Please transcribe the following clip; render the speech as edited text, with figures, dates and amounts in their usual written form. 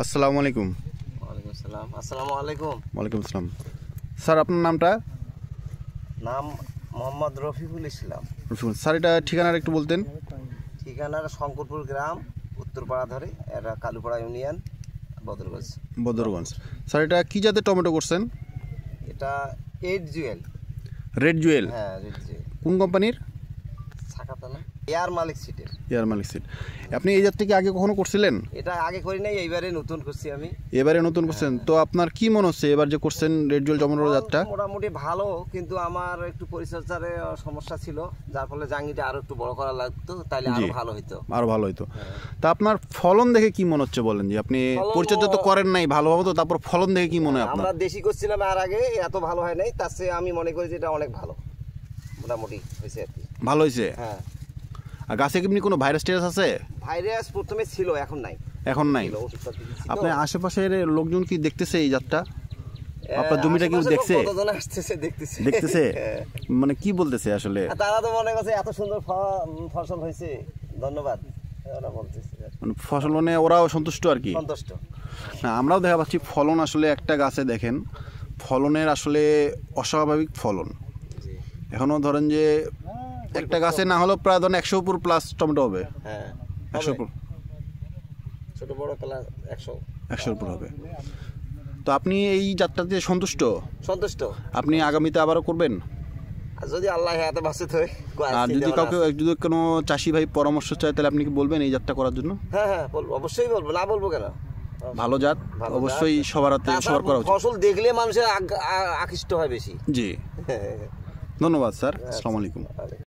আসসালামু আলাইকুম। ওয়ালাইকুম আসসালাম। আসসালামু আলাইকুম। ওয়ালাইকুম আসসালাম। স্যার আপনার নামটা? নাম মোহাম্মদ রফিকুল ইসলাম। স্যার এটা ঠিকানাটা একটু বলতেন। ঠিকানাটা শঙ্করপুর গ্রাম, উত্তরপাড়া ধরে, এটা কালুপাড়া ইউনিয়ন, বদরগঞ্জ। বদরগঞ্জ। স্যার এটা কি জাতের টমেটো করছেন? এটা 8 জুয়েল। রেড জুয়েল? হ্যাঁ, রেড জুয়েল। কোন কোম্পানির? ছাকাতা না, এয়ার মালিক সিটের। এয়ার মালিক সিড। আপনি এই জাতটা কি আগে কখনো করছিলেন? এটা আগে করি নাই, এইবারে নতুন করছি আমি। এবারে নতুন করছেন তো আপনার কি মনে হচ্ছে এবার যে করছেন রেড জুয়েল টমেটো জাতটা? মোটামুটি ভালো, কিন্তু আমার একটু পরিচর্যার সমস্যা ছিল, যার ফলে জাঙ্গিটা আরো একটু বড় করা লাগতো, তাইলে আরো ভালো হতো। আরো ভালো হতো। তা আপনার ফলন দেখে কি মনে হচ্ছে বলেন, যে আপনি পরিচর্যা তো করেন নাই ভালোভাবে, তো তারপর ফলন দেখে কি মনে হয় আপনার? আমরা দেশি করছিলাম আর আগে, এত ভালো হয় নাই, তার চেয়ে আমি মনে করি যে এটা অনেক ভালো, মোটামুটি হয়েছে আর কি। ভালো হয়েছে? হ্যাঁ। আর গাছে কি কোনো ভাইরাস টাইরাস আছে? ভাইরাস প্রথমে ছিল, এখন নাই। এখন নাই। আপনার আশেপাশের লোকজন কি দেখতেছে এই জাতটা? আপনার জমিটা কেউ দেখছে? কতজন আসতেছে, দেখতেছে? মানে কি বলতেছে আসলে? তারা তো মনে করছে এত সুন্দর ফসল হয়েছে, ধন্যবাদ ওরা বলতেছে। মানে ফসল মানে ওরাও সন্তুষ্ট আর কি? সন্তুষ্ট। না, আমরাও দেখা পাচ্ছি ফলন আসলে একটা গাছে দেখেন ফলনের আসলে অস্বাভাবিক ফলন। এখনও ধরেন যে একটা গাছে না হলেও প্রায় ধরেন 100 উপর প্লাস টমেটো হবে। হ্যাঁ, 100 উপর, ছোট বড় প্লাস 100 উপর হবে। তো আপনি এই যাত্রাতে সন্তুষ্ট? সন্তুষ্ট। আপনি আগামীতে আবারও করবেন? আর যদি আল্লাহ হাতে বাঁচে তো। আর যদি কাউকে, যদি কোনো চাষি ভাই পরামর্শ চায় তাহলে আপনি কি বলবেন এই যাত্রা করার জন্য? হ্যাঁ হ্যাঁ, বলবো, অবশ্যই বলবো, না বলবো কেন। ভালো জাত অবশ্যই সবার হাতে, সবার করা উচিত। ফসল দেখলে মানুষের আকৃষ্ট হয় বেশি। জি, ধন্যবাদ স্যার। আসসালামু আলাইকুম।